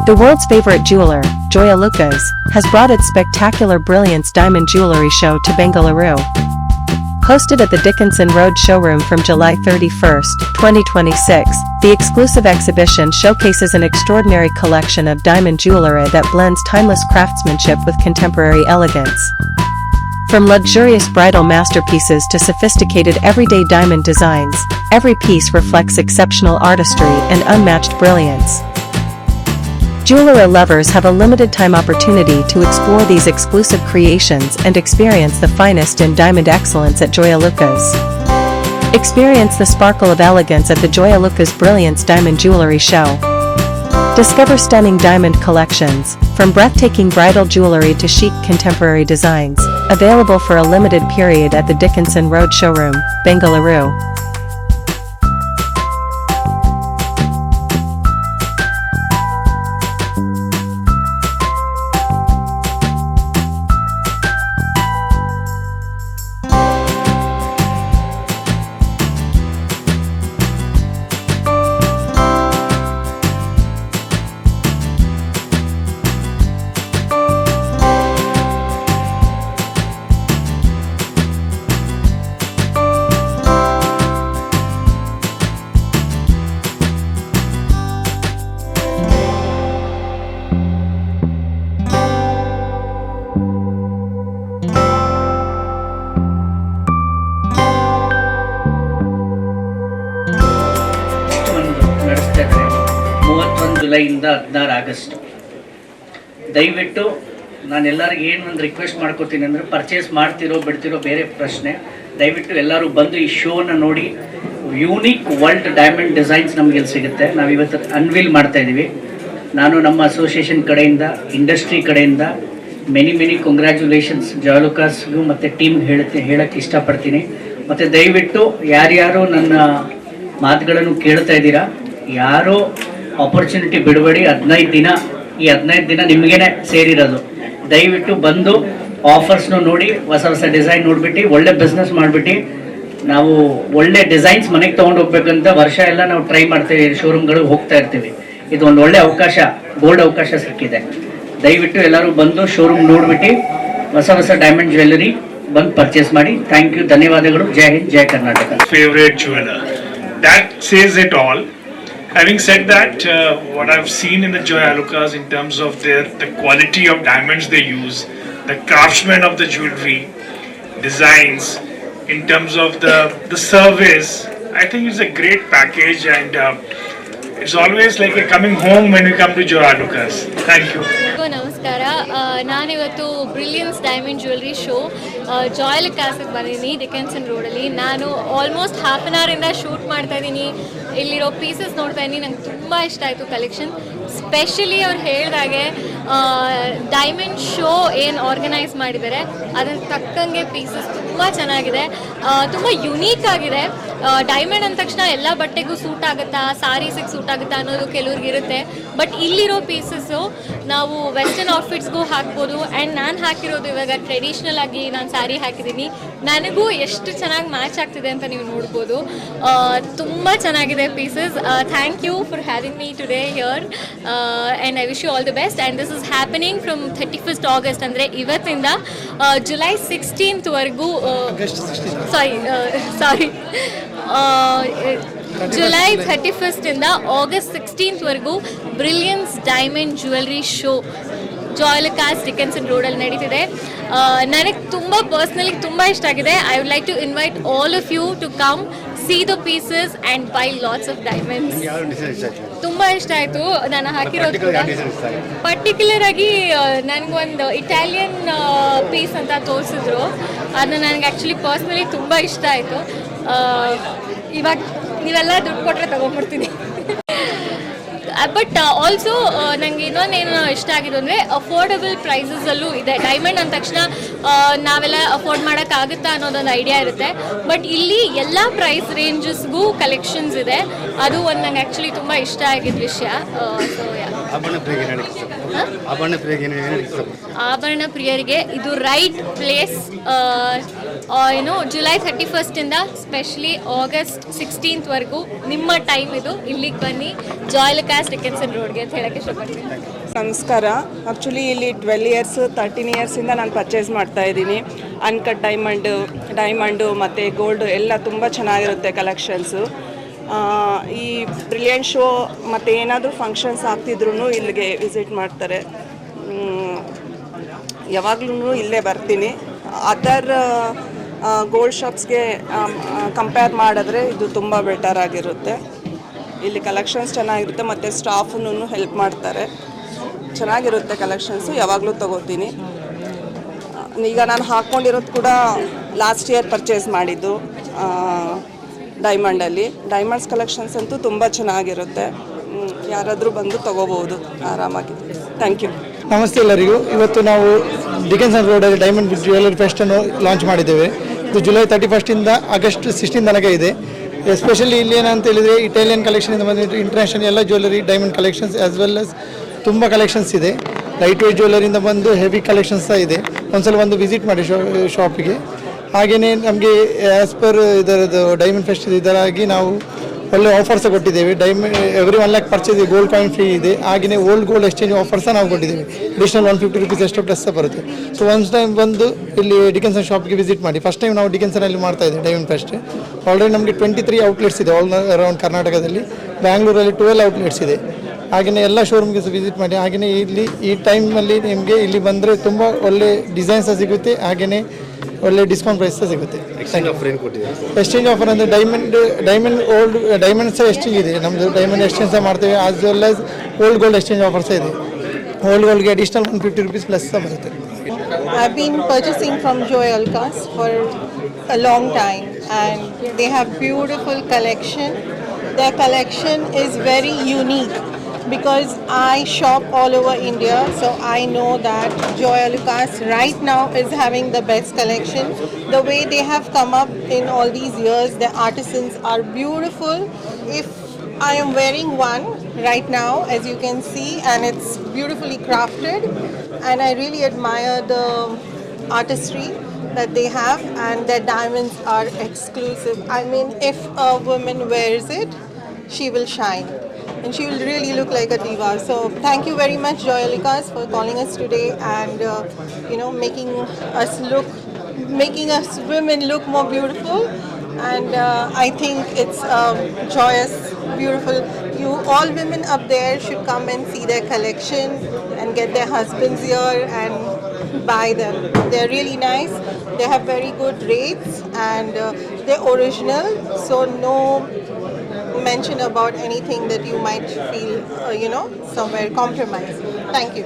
The world's favorite jeweler, Joya Lucas, has brought its spectacular brilliance diamond jewelry show to Bengaluru. Hosted at the Dickinson Road showroom from July 31, 2026, the exclusive exhibition showcases an extraordinary collection of diamond jewelry that blends timeless craftsmanship with contemporary elegance. From luxurious bridal masterpieces to sophisticated everyday diamond designs, every piece reflects exceptional artistry and unmatched brilliance. Jewelry lovers have a limited-time opportunity to explore these exclusive creations and experience the finest in diamond excellence at Joya Lucas. Experience the sparkle of elegance at the Joya Lucas Brilliance Diamond Jewelry Show. Discover stunning diamond collections, from breathtaking bridal jewelry to chic contemporary designs, available for a limited period at the Dickinson Road showroom, Bengaluru. ಜುಲೈಯಿಂದ 16 August. ದಯವಿಟ್ಟು ನಾನು ಎಲ್ಲರಿಗೂ ಏನು ಒಂದು request ಮಾಡ್ಕೋತೀನಿ ಅಂದರೆ, purchase ಮಾಡ್ತಿರೋ ಬಿಡ್ತಿರೋ ಬೇರೆ ಪ್ರಶ್ನೆ, ದಯವಿಟ್ಟು ಎಲ್ಲರೂ ಬಂದು ಈ ಶೋನ ನೋಡಿ. ಯೂನಿಕ್ ವರ್ಲ್ಡ್ ಡೈಮಂಡ್ ಡಿಸೈನ್ಸ್ ನಮಗೆ ಇಲ್ಲಿ ಸಿಗುತ್ತೆ. ನಾವು ಇವತ್ತು ಅನ್ವೀಲ್ ಮಾಡ್ತಾ ಇದ್ದೀವಿ. ನಾನು ನಮ್ಮ ಅಸೋಸಿಯೇಷನ್ ಕಡೆಯಿಂದ, ಇಂಡಸ್ಟ್ರಿ ಕಡೆಯಿಂದ ಮೆನಿ ಕಂಗ್ರ್ಯಾಚುಲೇಷನ್ಸ್ ಜಾಯಾ ಲುಕಾಸ್ಗೂ ಮತ್ತು ಟೀಮ್ ಹೇಳಕ್ಕೆ ಇಷ್ಟಪಡ್ತೀನಿ. ಮತ್ತು ದಯವಿಟ್ಟು ಯಾರ್ಯಾರು ನನ್ನ ಮಾತುಗಳನ್ನು ಕೇಳ್ತಾ ಇದ್ದೀರಾ, ಯಾರೋ ಆಪರ್ಚುನಿಟಿ ಬಿಡಬೇಡಿ. 15 ದಿನ, ಈ 15 ದಿನ ನಿಮಗೇನೆ ಸೇರಿರೋದು. ದಯವಿಟ್ಟು ಬಂದು ಆಫರ್ಸ್ನು ನೋಡಿ, ಹೊಸ ಡಿಸೈನ್ ನೋಡ್ಬಿಟ್ಟು ಒಳ್ಳೆ ಬಿಸ್ನೆಸ್ ಮಾಡಿಬಿಟ್ಟು ನಾವು ಒಳ್ಳೆ ಡಿಸೈನ್ಸ್ ಮನೆಗೆ ತೊಗೊಂಡು ಹೋಗ್ಬೇಕಂತ ವರ್ಷ ಎಲ್ಲ ನಾವು ಟ್ರೈ ಮಾಡ್ತೀವಿ, ಶೋರೂಮ್ಗಳಿಗೆ ಹೋಗ್ತಾ ಇರ್ತೀವಿ. ಇದು ಒಂದು ಒಳ್ಳೆ ಅವಕಾಶ, ಗೋಲ್ಡ್ ಅವಕಾಶ ಸಿಕ್ಕಿದೆ. ದಯವಿಟ್ಟು ಎಲ್ಲರೂ ಬಂದು ಶೋರೂಮ್ ನೋಡ್ಬಿಟ್ಟು ಹೊಸ ಡೈಮಂಡ್ ಜ್ಯುವೆಲ್ಲರಿ ಬಂದು ಪರ್ಚೇಸ್ ಮಾಡಿ. ಥ್ಯಾಂಕ್ ಯು, ಧನ್ಯವಾದಗಳು. ಜೈ ಹಿಂದ್, ಜೈ Karnataka. Favourite jeweller, that says it all. Having said that, what I've seen in the Joya Lucas in terms of the quality of diamonds they use, the craftsmen of the jewelry, designs, in terms of the service, I think it's a great package, and it's always like a coming home when we come to Joya Lucas. Thank you. ನಮಸ್ಕಾರ. ನಾನಿವತ್ತು brilliance diamond jewellery show ಜಾಯಾ ಲುಕಾಸ್ಗೆ ಬಂದಿದ್ದೀನಿ, Dickenson ರೋಡಲ್ಲಿ. ನಾನು almost half an ಅವರಿಂದ shoot ಮಾಡ್ತಾ ಇದ್ದೀನಿ. ಇಲ್ಲಿರೋ pieces ನೋಡ್ತಾ ಇದ್ದೀನಿ, ನಂಗೆ ತುಂಬ ಇಷ್ಟ ಆಯಿತು ಕಲೆಕ್ಷನ್. ಸ್ಪೆಷಲಿ ಅವ್ರು ಹೇಳಿದಾಗೆ ಡೈಮಂಡ್ ಶೋ ಏನು ಆರ್ಗನೈಸ್ ಮಾಡಿದ್ದಾರೆ, ಅದಕ್ಕೆ ತಕ್ಕಂಗೆ ಪೀಸಸ್ ತುಂಬ ಚೆನ್ನಾಗಿದೆ, ತುಂಬ ಯುನೀಕ್ ಆಗಿದೆ. ಡೈಮಂಡ್ ಅಂದ ತಕ್ಷಣ ಎಲ್ಲ ಬಟ್ಟೆಗೂ ಸೂಟ್ ಆಗುತ್ತಾ, ಸಾರೀಸಿಗೆ ಸೂಟ್ ಆಗುತ್ತಾ ಅನ್ನೋದು ಕೆಲವ್ರಿಗೆ ಇರುತ್ತೆ. ಬಟ್ ಇಲ್ಲಿರೋ ಪೀಸಸ್ಸು ನಾವು ವೆಸ್ಟರ್ನ್ ಔಟ್ಫಿಟ್ಸ್ಗೂ ಹಾಕ್ಬೋದು. ಆ್ಯಂಡ್ ನಾನು ಹಾಕಿರೋದು ಇವಾಗ ಟ್ರೆಡಿಷ್ನಲ್ ಆಗಿ ನಾನು ಸ್ಯಾರಿ ಹಾಕಿದ್ದೀನಿ. ನನಗೂ ಎಷ್ಟು ಚೆನ್ನಾಗಿ ಮ್ಯಾಚ್ ಆಗ್ತಿದೆ ಅಂತ ನೀವು ನೋಡ್ಬೋದು. ತುಂಬ ಚೆನ್ನಾಗಿದೆ pieces. Thank you for having me today here, and I wish you all the best. And this is happening from 31st August, ಅಂದರೆ ಇವತ್ತಿಂದ ಜುಲೈ 16th ಜುಲೈ 31st ಇಂದ August 16th Brilliance diamond jewellery show ಜಾಯಾ ಲುಕಾಸ್ Dickenson ರೋಡಲ್ಲಿ ನಡೀತಿದೆ. ನನಗೆ ತುಂಬ personally ತುಂಬ ಇಷ್ಟ ಆಗಿದೆ. I would like to invite all of you to come see the pieces and buy lots of diamonds. ತುಂಬ ಇಷ್ಟ ಆಯಿತು. ನಾನು ಹಾಕಿರೋದು ಕೂಡ ಪರ್ಟಿಕ್ಯುಲರ್ ಆಗಿ ನನಗೊಂದು ಇಟಾಲಿಯನ್ ಪೀಸ್ ಅಂತ ತೋರಿಸಿದ್ರು. ಅದನ್ನ ನನಗೆ ಆ್ಯಕ್ಚುಲಿ ಪರ್ಸ್ನಲಿ ತುಂಬ ಇಷ್ಟ ಆಯಿತು. ಇವಾಗ ನೀವೆಲ್ಲ ದುಡ್ಡು ಕೊಟ್ಟರೆ ತೊಗೊಂಡ್ಬಿಡ್ತೀನಿ. ಬಟ್ ಆಲ್ಸೋ ನನಗೆ ಇನ್ನೊಂದೇನು ಇಷ್ಟ ಆಗಿದ್ದು ಅಂದರೆ ಅಫೋರ್ಡಬಲ್ ಪ್ರೈಸಸಲ್ಲೂ ಇದೆ. ಡೈಮಂಡ್ ಅಂದ ತಕ್ಷಣ ನಾವೆಲ್ಲ ಅಫೋರ್ಡ್ ಮಾಡೋಕ್ಕಾಗುತ್ತಾ ಅನ್ನೋದೊಂದು ಐಡಿಯಾ ಇರುತ್ತೆ. ಬಟ್ ಇಲ್ಲಿ ಎಲ್ಲ ಪ್ರೈಸ್ ರೇಂಜಸ್ಗೂ ಕಲೆಕ್ಷನ್ಸ್ ಇದೆ. ಅದು ಒಂದು ನಂಗೆ ಆ್ಯಕ್ಚುಲಿ ತುಂಬ ಇಷ್ಟ ಆಗಿದ್ದ ವಿಷಯ. ಸೊ ಆಭರಣ ಪ್ರಿಯರಿಗೆ ಇದು right place. July 31 specially August 16ವರೆಗೂ ನಿಮ್ಮ ಟೈಮ್ ಇದು. ಇಲ್ಲಿಗೆ ಬನ್ನಿ ಜಾಯ್ ಲುಕಾಸ್ ಡಿಕಿನ್ಸನ್ ರೋಡ್ಗೆ ಅಂತ ಹೇಳಕ್ಕೆ ಇಷ್ಟಪಡ್ತೀನಿ. ನಮಸ್ಕಾರ. ಆ್ಯಕ್ಚುಲಿ ಇಲ್ಲಿ 12 ಇಯರ್ಸ್ 13 ಇಯರ್ಸಿಂದ ನಾನು ಪರ್ಚೇಸ್ ಮಾಡ್ತಾ ಇದ್ದೀನಿ. ಅನ್ಕಟ್ ಡೈಮಂಡು ಮತ್ತು ಗೋಲ್ಡು ಎಲ್ಲ ತುಂಬ ಚೆನ್ನಾಗಿರುತ್ತೆ ಕಲೆಕ್ಷನ್ಸು. ಈ ಬ್ರಿಲಿಯಂಟ್ ಶೋ ಮತ್ತು ಏನಾದರೂ ಫಂಕ್ಷನ್ಸ್ ಆಗ್ತಿದ್ರು ಇಲ್ಲಿಗೆ ವಿಸಿಟ್ ಮಾಡ್ತಾರೆ. ಯಾವಾಗಲೂ ಇಲ್ಲೇ ಬರ್ತೀನಿ. ಅದರ್ ಗೋಲ್ಡ್ ಶಾಪ್ಸ್ಗೆ ಕಂಪೇರ್ ಮಾಡಿದ್ರೆ ಇದು ತುಂಬ ಬೆಟರ್ ಆಗಿರುತ್ತೆ. ಇಲ್ಲಿ ಕಲೆಕ್ಷನ್ಸ್ ಚೆನ್ನಾಗಿರುತ್ತೆ ಮತ್ತು ಸ್ಟಾಫನ್ನು ಹೆಲ್ಪ್ ಮಾಡ್ತಾರೆ. ಚೆನ್ನಾಗಿರುತ್ತೆ ಕಲೆಕ್ಷನ್ಸು, ಯಾವಾಗಲೂ ತೊಗೋತೀನಿ. ಈಗ ನಾನು ಹಾಕ್ಕೊಂಡಿರೋದು ಕೂಡ ಲಾಸ್ಟ್ ಇಯರ್ ಪರ್ಚೇಸ್ ಮಾಡಿದ್ದು ಡೈಮಂಡಲ್ಲಿ. ಡೈಮಂಡ್ಸ್ ಕಲೆಕ್ಷನ್ಸ್ ಅಂತೂ ತುಂಬ ಚೆನ್ನಾಗಿರುತ್ತೆ. ಯಾರಾದರೂ ಬಂದು ತೊಗೋಬೋದು ಆರಾಮಾಗಿ. Thank you. ನಮಸ್ತೆ ಎಲ್ಲರಿಗೂ. ಇವತ್ತು ನಾವು ಡಿಕೆನ್ಸನ್ ರೋಡಲ್ಲಿ ಡೈಮಂಡ್ ಜ್ಯುವೆಲರಿ ಫೆಸ್ಟನ್ನು ಲಾಂಚ್ ಮಾಡಿದ್ದೇವೆ. ಇದು ಜುಲೈ 31 ಆಗಸ್ಟ್ 16 ತನಕ ಇದೆ. ಎಸ್ಪೆಷಲಿ ಇಲ್ಲಿ ಏನಂತ ಹೇಳಿದರೆ ಇಟಾಲಿಯನ್ ಕಲೆಕ್ಷನಿಂದ ಬಂದಿದ್ದು ಇಂಟರ್ನ್ಯಾಷನಲ್ ಎಲ್ಲ jewellery diamond collections as well as ತುಂಬ ಕಲೆಕ್ಷನ್ಸ್ ಇದೆ. ಲೈಟ್ ವೇಟ್ ಜ್ಯುವೆಲರಿಯಿಂದ ಬಂದು ಹೆವಿ ಕಲೆಕ್ಷನ್ಸ್ ಸಹ ಇದೆ. ಒಂದ್ಸಲ ಒಂದು ವಿಸಿಟ್ ಮಾಡಿ ಶಾಪಿಗೆ. ಹಾಗೆಯೇ ನಮಗೆ ಆ್ಯಸ್ ಪರ್ ಇದರದ್ದು ಡೈಮಂಡ್ ಫೆಸ್ಟ್ ಇದರಾಗಿ ನಾವು ಒಳ್ಳೆ ಆಫರ್ಸ್ ಕೊಟ್ಟಿದ್ದೇವೆ. Every 1 lakh purchase gold coin free ಇದೆ. ಹಾಗೆಯೇ ಓಲ್ಡ್ ಗೋಲ್ಡ್ ಎಕ್ಸ್ಚೇಂಜ್ ಆಫರ್ಸ್ ನಾವು ಕೊಟ್ಟಿದ್ದೇವೆ. ಅಡಿಷನಲ್ 150 rupees ಎಷ್ಟು ಪ್ಲಸ್ ಬರುತ್ತೆ. ಸೊ ಒನ್ಸ್ ಟೈಮ್ ಬಂದು ಇಲ್ಲಿ ಡಿಕೆನ್ಸನ್ ಶಾಪ್ಗೆ ವಿಸಿಟ್ ಮಾಡಿ. ಫಸ್ಟ್ ಟೈಮ್ ನಾವು ಡಿಕೆನ್ಸನಲ್ಲಿ ಮಾಡ್ತಾ ಇದ್ದೇವೆ ಡೈಮಂಡ್ ಫೆಸ್ಟ್. ಆಲ್ರೆಡಿ ನಮಗೆ 23 ಔಟ್ಲೆಟ್ಸ್ ಇದೆ ಆಲ್ ಅರೌಂಡ್ ಕರ್ನಾಟಕದಲ್ಲಿ. ಬ್ಯಾಂಗ್ಳೂರಲ್ಲಿ 12 ಔಟ್ಲೆಟ್ಸ್ ಇದೆ. ಹಾಗೆಯೇ ಎಲ್ಲ ಶೋರೂಮ್ಗೆ ವಿಸಿಟ್ ಮಾಡಿ. ಹಾಗೆಯೇ ಇಲ್ಲಿ ಈ ಟೈಮಲ್ಲಿ ನಿಮಗೆ ಇಲ್ಲಿ ಬಂದರೆ ತುಂಬ ಒಳ್ಳೆ ಡಿಸೈನ್ಸ್ ಸಿಗುತ್ತೆ. ಹಾಗೆಯೇ ಒಳ್ಳೆ ಡಿಸ್ಕೌಂಟ್ ಪ್ರೈಸ್ ಸಹ ಸಿಗುತ್ತೆ. ಎಕ್ಸ್ಚೇಂಜ್ ಆಫರ್ ಅಂದರೆ ಡೈಮಂಡ್ ಸಹ ಎಕ್ಸ್ಚೇಂಜ್ ಇದೆ. ನಮ್ಮದು ಡೈಮಂಡ್ ಎಕ್ಸ್ಚೇಂಜ್ ಸಹ ಮಾಡ್ತೇವೆ. As well as old gold exchange offer ಸಹ ಇದೆ. ಓಲ್ಡ್ ಗೋಲ್ಡ್ಗೆ ಅಡಿಷನಲ್ 150 rupees ಪ್ಲಸ್ ಸಹ ಬರುತ್ತೆ. I've been purchasing from Joy Alucas for a long time and they have beautiful collection. Their collection is very unique because I shop all over India, so I know that Joy Alucas right now is having the best collection. The way they have come up in all these years, the artisans are beautiful. If I am wearing one right now, as you can see, and it's beautifully crafted, and I really admire the artistry that they have, and their diamonds are exclusive. I mean, if a woman wears it, she will shine and she will really look like a diva. So thank you very much, Joy Alucas, for calling us today and making us women look more beautiful. And I think it's joyous, beautiful. You all women up there should come and see their collection and get their husbands here and buy them. They're really nice. They have very good rates and they're original, so no mention about anything that you might feel somewhere compromised. Thank you.